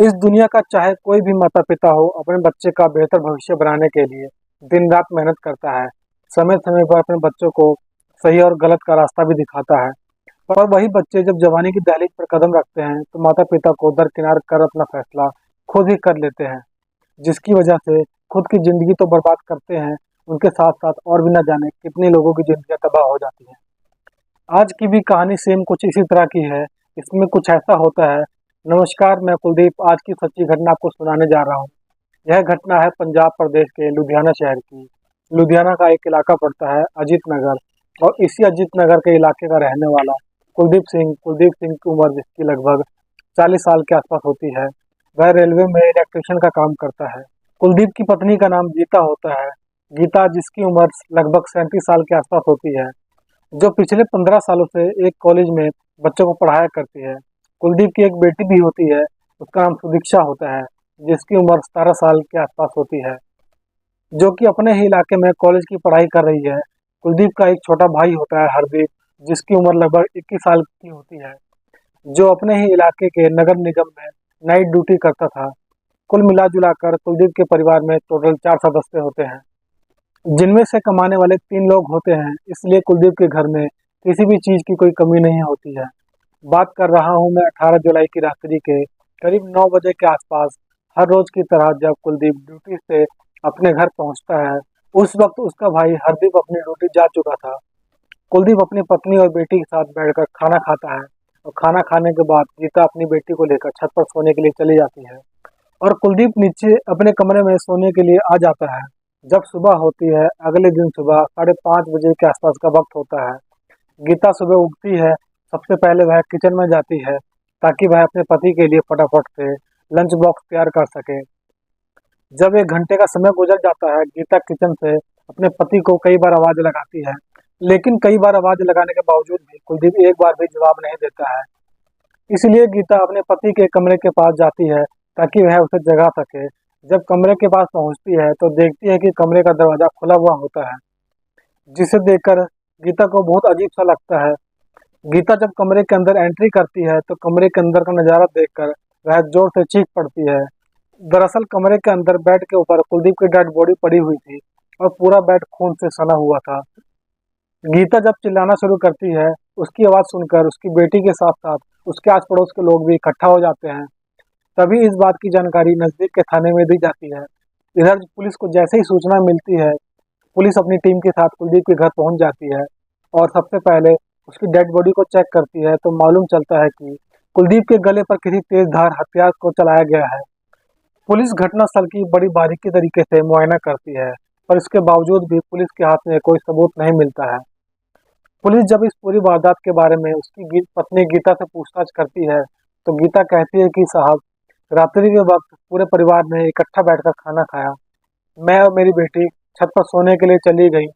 इस दुनिया का चाहे कोई भी माता पिता हो, अपने बच्चे का बेहतर भविष्य बनाने के लिए दिन रात मेहनत करता है। समय समय पर अपने बच्चों को सही और गलत का रास्ता भी दिखाता है। पर वही बच्चे जब जवानी की दहलीज पर कदम रखते हैं तो माता पिता को दरकिनार कर अपना फैसला खुद ही कर लेते हैं, जिसकी वजह से खुद की जिंदगी तो बर्बाद करते हैं, उनके साथ साथ और भी न जाने कितने लोगों की जिंदगी तबाह हो जाती है। आज की भी कहानी सेम कुछ इसी तरह की है। इसमें कुछ ऐसा होता है। नमस्कार, मैं कुलदीप आज की सच्ची घटना आपको सुनाने जा रहा हूँ। यह घटना है पंजाब प्रदेश के लुधियाना शहर की। लुधियाना का एक इलाका पड़ता है अजीत नगर, और इसी अजीत नगर के इलाके का रहने वाला कुलदीप सिंह की उम्र जिसकी लगभग 40 साल के आसपास होती है। वह रेलवे में इलेक्ट्रिशियन का काम करता है। कुलदीप की पत्नी का नाम गीता होता है। गीता, जिसकी उम्र लगभग 37 साल के आसपास होती है, जो पिछले 15 सालों से एक कॉलेज में बच्चों को पढ़ाया करती है। कुलदीप की एक बेटी भी होती है, उसका नाम सुदीक्षा होता है, जिसकी उम्र 17 साल के आसपास होती है, जो कि अपने ही इलाके में कॉलेज की पढ़ाई कर रही है। कुलदीप का एक छोटा भाई होता है हरदीप, जिसकी उम्र लगभग 21 साल की होती है, जो अपने ही इलाके के नगर निगम में नाइट ड्यूटी करता था। कुल मिला जुला कर कुलदीप के परिवार में टोटल 4 सदस्य होते हैं, जिनमें से कमाने वाले 3 लोग होते हैं। इसलिए कुलदीप के घर में किसी भी चीज़ की कोई कमी नहीं होती है। बात कर रहा हूँ मैं 18 जुलाई की रात्रि के करीब 9 बजे के आसपास। हर रोज की तरह जब कुलदीप ड्यूटी से अपने घर पहुंचता है, उस वक्त उसका भाई हरदीप अपनी ड्यूटी जा चुका था। कुलदीप अपनी पत्नी और बेटी के साथ बैठकर खाना खाता है, और खाना खाने के बाद गीता अपनी बेटी को लेकर छत पर सोने के लिए चली जाती है, और कुलदीप नीचे अपने कमरे में सोने के लिए आ जाता है। जब सुबह होती है, अगले दिन सुबह 5:30 बजे के आसपास का वक्त होता है। गीता सुबह उठती है। सबसे पहले वह किचन में जाती है, ताकि वह अपने पति के लिए फटाफट से लंच बॉक्स तैयार कर सके। जब 1 घंटे का समय गुजर जाता है, गीता किचन से अपने पति को कई बार आवाज लगाती है, लेकिन कई बार आवाज लगाने के बावजूद भी कुलदीप एक बार भी जवाब नहीं देता है। इसलिए गीता अपने पति के कमरे के पास जाती है, ताकि वह उसे जगा सके। जब कमरे के पास पहुंचती है तो देखती है कि कमरे का दरवाजा खुला हुआ होता है, जिसे देखकर गीता को बहुत अजीब सा लगता है। गीता जब कमरे के अंदर एंट्री करती है तो कमरे के अंदर का नजारा देखकर वह जोर से चीख पड़ती है। दरअसल कमरे के अंदर बेड के ऊपर कुलदीप की डेड बॉडी पड़ी हुई थी, और पूरा बेड खून से सना हुआ था। गीता जब चिल्लाना शुरू करती है, उसकी आवाज सुनकर उसकी बेटी के साथ साथ उसके आस पड़ोस के लोग भी इकट्ठा हो जाते हैं। तभी इस बात की जानकारी नजदीक के थाने में दी जाती है। इधर पुलिस को जैसे ही सूचना मिलती है, पुलिस अपनी टीम के साथ कुलदीप के घर पहुंच जाती है, और सबसे पहले उसकी डेड बॉडी को चेक करती है तो मालूम चलता है कि कुलदीप के गले पर किसी तेज धार हथियार को चलाया गया है। पुलिस घटनास्थल की बड़ी बारीकी तरीके से मुआयना करती है, पर इसके बावजूद भी पुलिस के हाथ में कोई सबूत नहीं मिलता है। पुलिस जब इस पूरी वारदात के बारे में उसकी पत्नी गीता से पूछताछ करती है, तो गीता कहती है कि साहब, रात्रि के वक्त पूरे परिवार ने इकट्ठा बैठकर खाना खाया। मैं और मेरी बेटी छत पर सोने के लिए चली गई।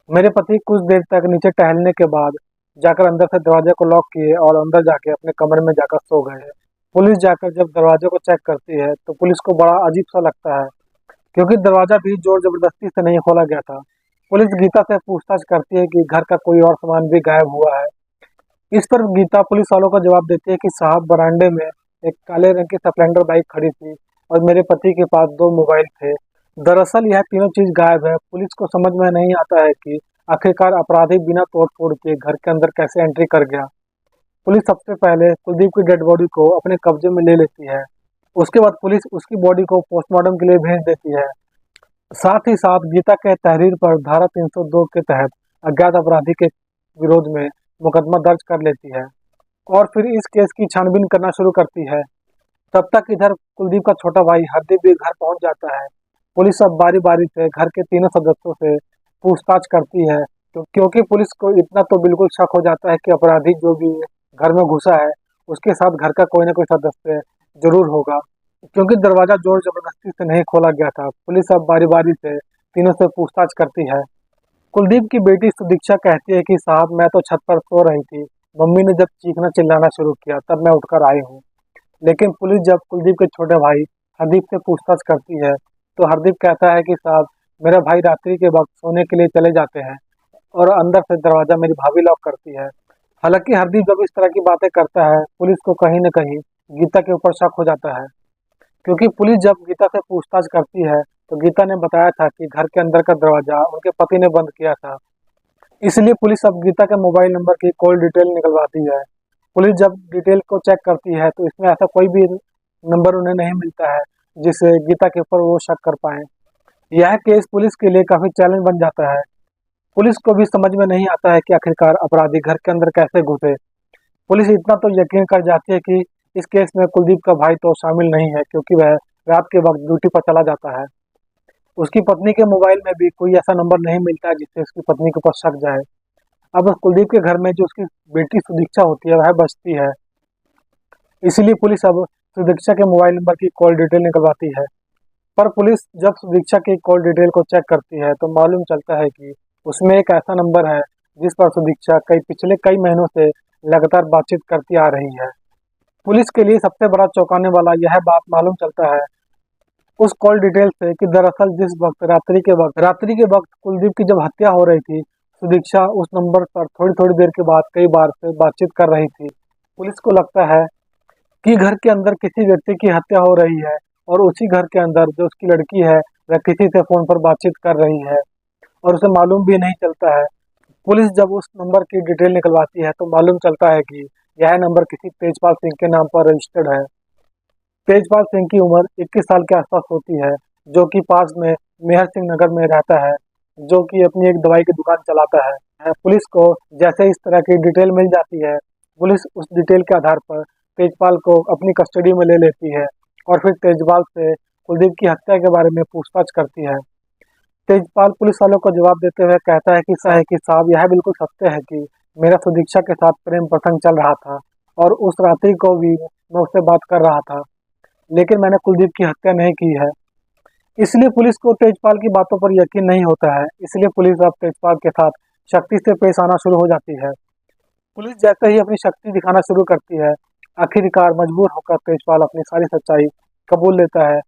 मेरे पति कुछ देर तक नीचे टहलने के बाद जाकर अंदर से दरवाजे को लॉक किए और अंदर जाके अपने कमरे में जाकर सो गए। पुलिस जाकर जब दरवाजे को चेक करती है तो पुलिस को बड़ा अजीब सा लगता है, क्योंकि दरवाजा भी जोर जबरदस्ती से नहीं खोला गया था। पुलिस गीता से पूछताछ करती है कि घर का कोई और सामान भी गायब हुआ है। इस पर गीता पुलिस वालों को जवाब देती है कि साहब, बरामदे में एक काले रंग की स्प्लेंडर बाइक खड़ी थी, और मेरे पति के पास 2 मोबाइल थे। दरअसल यह तीनों चीज गायब है। पुलिस को समझ में नहीं आता है कि आखिरकार अपराधी बिना तोड़ फोड़ के घर के अंदर कैसे एंट्री कर गया। पुलिस सबसे पहले कुलदीप की डेड बॉडी को अपने कब्जे में ले लेती है। उसके बाद पुलिस उसकी बॉडी को पोस्टमार्टम के लिए भेज देती है। साथ ही साथ गीता के तहरीर पर धारा 302 के तहत अज्ञात अपराधी के विरोध में मुकदमा दर्ज कर लेती है, और फिर इस केस की छानबीन करना शुरू करती है। तब तक इधर कुलदीप का छोटा भाई हरदीप भी घर पहुंच जाता है। पुलिस अब बारी बारी से घर के तीनों सदस्यों से पूछताछ करती है, तो क्योंकि पुलिस को इतना तो बिल्कुल शक हो जाता है कि अपराधी जो भी घर में घुसा है, उसके साथ घर का कोई ना कोई सदस्य जरूर होगा, क्योंकि दरवाजा जोर जबरदस्ती से नहीं खोला गया था। पुलिस अब बारी बारी से तीनों से पूछताछ करती है। कुलदीप की बेटी सुदीक्षा कहती है कि साहब, मैं तो छत पर सो रही थी, मम्मी ने जब चीखना चिल्लाना शुरू किया तब मैं उठकर आई हूँ। लेकिन पुलिस जब कुलदीप के छोटे भाई हरदीप से पूछताछ करती है, तो हरदीप कहता है कि साहब, मेरा भाई रात्रि के वक्त सोने के लिए चले जाते हैं, और अंदर से दरवाजा मेरी भाभी लॉक करती है। हालांकि हरदीप जब इस तरह की बातें करता है, पुलिस को कहीं न कहीं गीता के ऊपर शक हो जाता है। क्योंकि पुलिस जब गीता से पूछताछ करती है तो गीता ने बताया था कि घर के अंदर का दरवाजा उनके पति ने बंद किया था। इसलिए पुलिस अब गीता के मोबाइल नंबर की कॉल डिटेल निकलवाती है। पुलिस जब डिटेल को चेक करती है तो इसमें ऐसा कोई भी नंबर उन्हें नहीं मिलता है जिससे गीता के ऊपर वो शक कर पाए। यह केस पुलिस के लिए काफी चैलेंज बन जाता है। पुलिस को भी समझ में नहीं आता है कि आखिरकार अपराधी घर के अंदर कैसे घुसे। पुलिस इतना तो यकीन कर जाती है कि इस केस में कुलदीप का भाई तो शामिल नहीं है, क्योंकि वह रात के वक्त ड्यूटी पर चला जाता है। उसकी पत्नी के मोबाइल में भी कोई ऐसा नंबर नहीं मिलता है जिससे उसकी पत्नी के ऊपर शक जाए। अब कुलदीप के घर में जो उसकी बेटी सुदीक्षा होती है वह बचती है। इसीलिए पुलिस अब सुदीक्षा के मोबाइल नंबर की कॉल डिटेल निकलवाती है। पर पुलिस जब सुदीक्षा की कॉल डिटेल को चेक करती है तो मालूम चलता है कि उसमें एक ऐसा नंबर है जिस पर सुदीक्षा पिछले कई महीनों से लगातार बातचीत करती आ रही है। पुलिस के लिए सबसे बड़ा चौंकाने वाला यह बात मालूम चलता है उस कॉल डिटेल से कि दरअसल जिस वक्त रात्रि के वक्त कुलदीप की जब हत्या हो रही थी, सुदीक्षा उस नंबर पर थोड़ी थोड़ी देर के बाद कई बार से बातचीत कर रही थी। पुलिस को लगता है कि घर के अंदर किसी व्यक्ति की हत्या हो रही है और उसी घर के अंदर जो उसकी लड़की है वह किसी से फोन पर बातचीत कर रही है और उसे मालूम भी नहीं चलता है। पुलिस जब उस नंबर की डिटेल निकलवाती है तो मालूम चलता है कि यह नंबर किसी तेजपाल सिंह के नाम पर रजिस्टर्ड है। तेजपाल सिंह की उम्र 21 साल के आसपास होती है, जो कि पास में मेहर सिंह नगर में रहता है, जो कि अपनी एक दवाई की दुकान चलाता है। पुलिस को जैसे इस तरह की डिटेल मिल जाती है, पुलिस उस डिटेल के आधार पर तेजपाल को अपनी कस्टडी में ले लेती है और फिर तेजपाल से कुलदीप की हत्या के बारे में पूछताछ करती है। तेजपाल पुलिस वालों को जवाब देते हुए कहता है कि साहब यह बिल्कुल सत्य है कि मेरा सुदीक्षा के साथ प्रेम प्रसंग चल रहा था और उस रात्रि को भी मैं उससे बात कर रहा था, लेकिन मैंने कुलदीप की हत्या नहीं की है। इसलिए पुलिस को तेजपाल की बातों पर यकीन नहीं होता है। इसलिए पुलिस अब तेजपाल के साथ शक्ति से पेश आना शुरू हो जाती है। पुलिस जैसे ही अपनी शक्ति दिखाना शुरू करती है, आखिरकार मजबूर होकर तेजपाल अपनी सारी सच्चाई कबूल लेता है।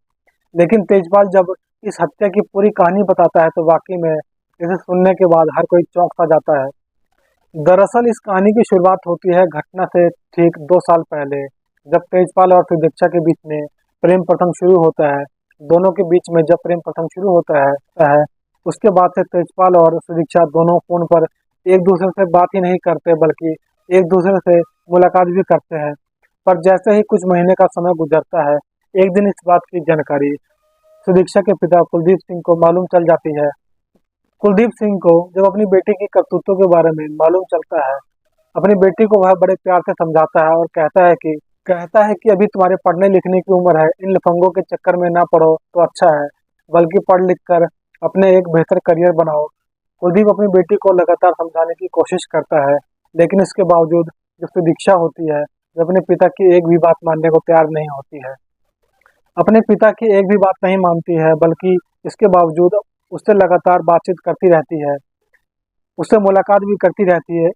लेकिन तेजपाल जब इस हत्या की पूरी कहानी बताता है तो वाकई में इसे सुनने के बाद हर कोई चौंक सा जाता है। दरअसल इस कहानी की शुरुआत होती है घटना से ठीक 2 साल पहले, जब तेजपाल और सुदीक्षा के बीच में प्रेम प्रसंग शुरू होता है। दोनों के बीच में जब प्रेम प्रसंग शुरू होता है उसके बाद से तेजपाल और सुदीक्षा दोनों फोन पर एक दूसरे से बात ही नहीं करते, बल्कि एक दूसरे से मुलाकात भी करते हैं। पर जैसे ही कुछ महीने का समय गुजरता है, एक दिन इस बात की जानकारी सुदीक्षा के पिता कुलदीप सिंह को मालूम चल जाती है। कुलदीप सिंह को जब अपनी बेटी की करतूतों के बारे में मालूम चलता है, अपनी बेटी को वह बड़े प्यार से समझाता है और कहता है कि अभी तुम्हारे पढ़ने लिखने की उम्र है, इन लफंगों के चक्कर में ना पड़ो तो अच्छा है, बल्कि पढ़ लिख कर अपने एक बेहतर करियर बनाओ। कुलदीप अपनी बेटी को लगातार समझाने की कोशिश करता है, लेकिन इसके बावजूद जो सुदीक्षा होती है जो अपने पिता की एक भी बात मानने को तैयार नहीं होती है। अपने पिता की एक भी बात नहीं मानती है, बल्कि इसके बावजूद उससे लगातार बातचीत करती रहती है, उससे मुलाकात भी करती रहती है।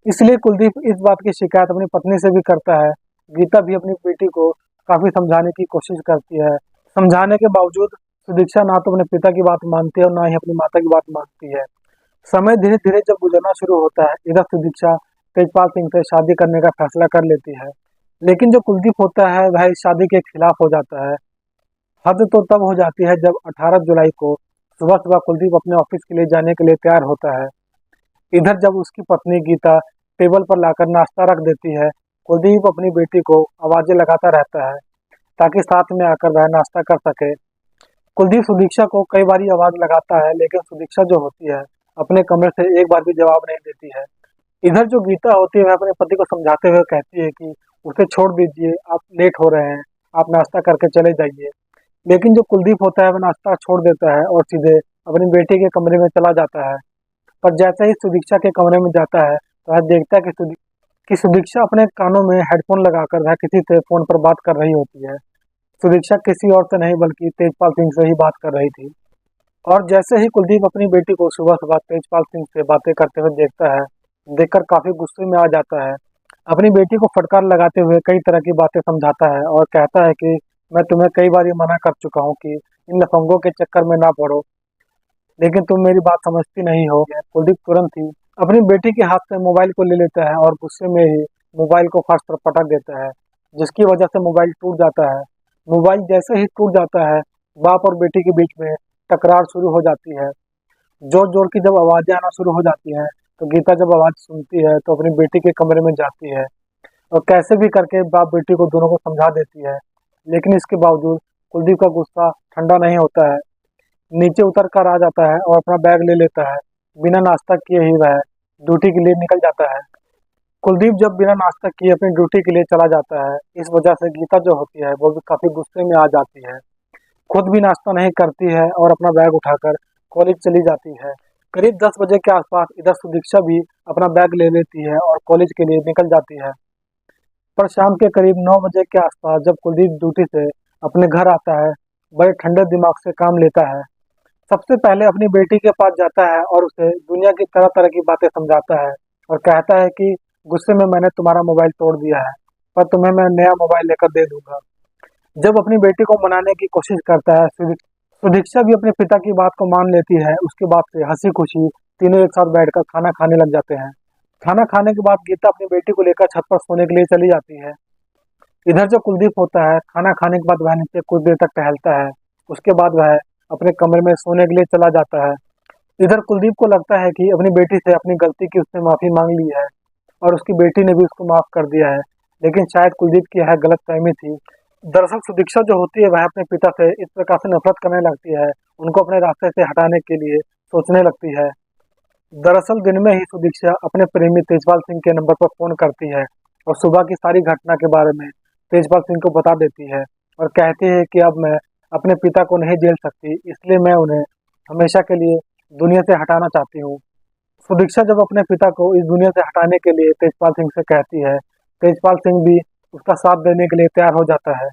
इसलिए कुलदीप इस बात की शिकायत अपनी पत्नी से भी करता है। गीता भी अपनी बेटी को काफी समझाने की कोशिश करती है। समझाने के बावजूद सुदीक्षा ना तो अपने पिता की बात मानती है और ना ही अपनी माता की बात मानती है। समय धीरे धीरे जब गुजरना शुरू होता है, इधर सुदीक्षा तेजपाल सिंह से शादी करने का फैसला कर लेती है। लेकिन जो कुलदीप होता है वह इस शादी के खिलाफ हो जाता है। हद तो तब हो जाती है जब 18 जुलाई को सुबह सुबह कुलदीप अपने ऑफिस के लिए जाने के लिए तैयार होता है। इधर जब उसकी पत्नी गीता टेबल पर लाकर नाश्ता रख देती है, कुलदीप अपनी बेटी को आवाजें लगाता रहता है ताकि साथ में आकर वह नाश्ता कर सके। कुलदीप सुदीक्षा को कई बार आवाज लगाता है, लेकिन सुदीक्षा जो होती है अपने कमरे से एक बार भी जवाब नहीं देती है। इधर जो गीता होती है वह अपने पति को समझाते हुए कहती है कि उसे छोड़ दीजिए, आप लेट हो रहे हैं, आप नाश्ता करके चले जाइए। लेकिन जो कुलदीप होता है वह नाश्ता छोड़ देता है और सीधे अपनी बेटी के कमरे में चला जाता है। पर जैसे ही सुदीक्षा के कमरे में जाता है तो वह देखता है कि सुदीक्षा अपने कानों में हेडफोन लगाकर वह किसी से फोन पर बात कर रही होती है। सुदीक्षा किसी और से नहीं बल्कि तेजपाल सिंह से ही बात कर रही थी। और जैसे ही कुलदीप अपनी बेटी को सुबह सुबह तेजपाल सिंह से बातें करते हुए देखता है, देखकर काफी गुस्से में आ जाता है। अपनी बेटी को फटकार लगाते हुए कई तरह की बातें समझाता है और कहता है कि मैं तुम्हें कई बार ये मना कर चुका हूँ कि इन लफंगों के चक्कर में ना पड़ो, लेकिन तुम मेरी बात समझती नहीं हो। कुलदीप तुरंत ही अपनी बेटी के हाथ से मोबाइल को ले लेता है और गुस्से में ही मोबाइल को फर्श पर पटक देता है, जिसकी वजह से मोबाइल टूट जाता है। मोबाइल जैसे ही टूट जाता है, बाप और बेटी के बीच में तकरार शुरू हो जाती है। जोर जोर की जब आवाजें आना शुरू हो जाती हैं, तो गीता जब आवाज सुनती है तो अपनी बेटी के कमरे में जाती है और कैसे भी करके बाप बेटी को दोनों को समझा देती है। लेकिन इसके बावजूद कुलदीप का गुस्सा ठंडा नहीं होता है। नीचे उतर कर आ जाता है और अपना बैग ले लेता है। बिना नाश्ता किए ही वह ड्यूटी के लिए निकल जाता है। कुलदीप जब बिना नाश्ता किए अपनी ड्यूटी के लिए चला जाता है, इस वजह से गीता जो होती है वो भी काफी गुस्से में आ जाती है। खुद भी नाश्ता नहीं करती है और अपना बैग उठाकर कॉलेज चली जाती है। करीब 10 बजे के आसपास इधर सुदीक्षा भी अपना बैग ले लेती है और कॉलेज के लिए निकल जाती है। पर शाम के करीब 9 बजे के आसपास जब कुलदीप ड्यूटी से अपने घर आता है, बड़े ठंडे दिमाग से काम लेता है। सबसे पहले अपनी बेटी के पास जाता है और उसे दुनिया की तरह तरह की बातें समझाता है और कहता है कि गुस्से में मैंने तुम्हारा मोबाइल तोड़ दिया है, पर तुम्हें मैं नया मोबाइल लेकर दे दूंगा। जब अपनी बेटी को मनाने की कोशिश करता है, सुदीक्षा भी अपने पिता की बात को मान लेती है। उसके बाद से हंसी खुशी तीनों एक साथ बैठकर खाना खाने लग जाते हैं। खाना खाने के बाद गीता अपनी बेटी को लेकर छत पर सोने के लिए चली जाती है। इधर जो कुलदीप होता है, खाना खाने के बाद वह नीचे कुछ देर तक टहलता है। उसके बाद वह अपने कमरे में सोने के लिए चला जाता है। इधर कुलदीप को लगता है कि अपनी बेटी से अपनी गलती की उसने माफी मांग ली है और उसकी बेटी ने भी उसको माफ कर दिया है। लेकिन शायद कुलदीप की यह गलतफहमी थी। दरअसल सुदीक्षा जो होती है वह अपने पिता से इस प्रकार से नफरत करने लगती है, उनको अपने रास्ते से हटाने के लिए सोचने लगती है। दरअसल दिन में ही सुदीक्षा अपने प्रेमी तेजपाल सिंह के नंबर पर फोन करती है और सुबह की सारी घटना के बारे में तेजपाल सिंह को बता देती है और कहती है कि अब मैं अपने पिता को नहीं झेल सकती, इसलिए मैं उन्हें हमेशा के लिए दुनिया से हटाना चाहती हूँ। सुदीक्षा जब अपने पिता को इस दुनिया से हटाने के लिए तेजपाल सिंह से कहती है, तेजपाल सिंह भी उसका साथ देने के लिए तैयार हो जाता है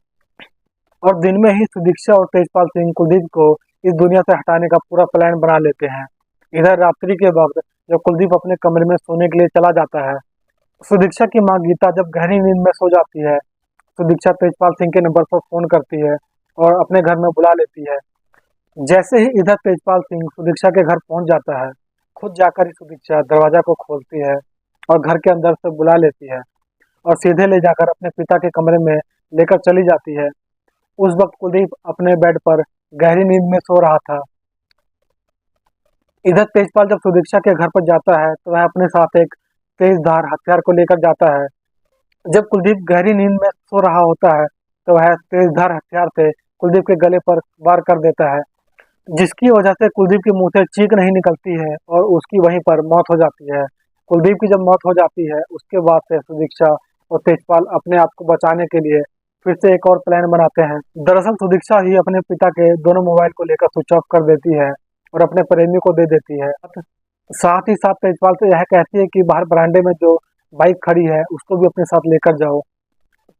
और दिन में ही सुदीक्षा और तेजपाल सिंह कुलदीप को इस दुनिया से हटाने का पूरा प्लान बना लेते हैं। इधर रात्रि के वक्त जब कुलदीप अपने कमरे में सोने के लिए चला जाता है, सुदीक्षा की मां गीता जब गहरी नींद में सो जाती है, सुदीक्षा तेजपाल सिंह के नंबर पर फोन करती है और अपने घर में बुला लेती है। जैसे ही इधर तेजपाल सिंह सुदीक्षा के घर पहुंच जाता है, खुद जाकर ही सुदीक्षा दरवाजा को खोलती है और घर के अंदर से बुला लेती है और सीधे ले जाकर अपने पिता के कमरे में लेकर चली जाती है। उस वक्त कुलदीप अपने बेड पर गहरी नींद में सो रहा था। इधर तेजपाल जब सुदीक्षा के घर पर जाता है तो वह अपने साथ एक तेज धार हथियार को लेकर जाता है। जब कुलदीप गहरी नींद में सो रहा होता है तो वह तेज धार हथियार से कुलदीप के गले पर वार कर देता है, जिसकी वजह से कुलदीप के मुंह से चीख नहीं निकलती है और उसकी वहीं पर मौत हो जाती है। कुलदीप की जब मौत हो जाती है, उसके बाद से सुदीक्षा और तेजपाल अपने आप को बचाने के लिए फिर से एक और प्लान बनाते हैं। दरअसल सुदीक्षा ही अपने पिता के दोनों मोबाइल को लेकर स्विच ऑफ कर देती है और अपने प्रेमी को दे देती है। साथ ही साथ तेजपाल से यह कहती है कि बाहर बरामदे में जो बाइक खड़ी है उसको भी अपने साथ लेकर जाओ,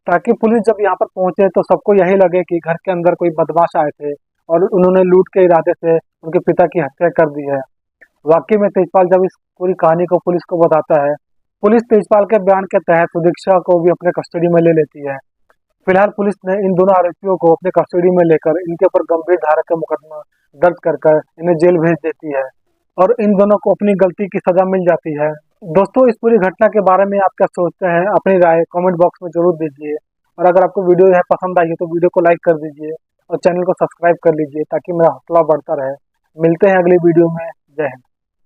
ताकि पुलिस जब यहाँ पर पहुंचे तो सबको यही लगे कि घर के अंदर कोई बदमाश आए थे और उन्होंने लूट के इरादे से उनके पिता की हत्या कर दी है। वाकई में तेजपाल जब इस पूरी कहानी को पुलिस को बताता है, पुलिस तेजपाल के बयान के तहत सुदीक्षा को भी अपने कस्टडी में ले लेती है। फिलहाल पुलिस ने इन दोनों आरोपियों को अपने कस्टडी में लेकर इनके ऊपर गंभीर धारा का मुकदमा दर्ज कर इन्हें जेल भेज देती है और इन दोनों को अपनी गलती की सजा मिल जाती है। दोस्तों, इस पूरी घटना के बारे में आप क्या सोचते हैं? अपनी राय कमेंट बॉक्स में जरूर दीजिए और अगर आपको वीडियो यह पसंद आई है तो वीडियो को लाइक कर दीजिए और चैनल को सब्सक्राइब कर लीजिए ताकि मेरा हौसला बढ़ता रहे। मिलते हैं अगली वीडियो में। जय हिंद।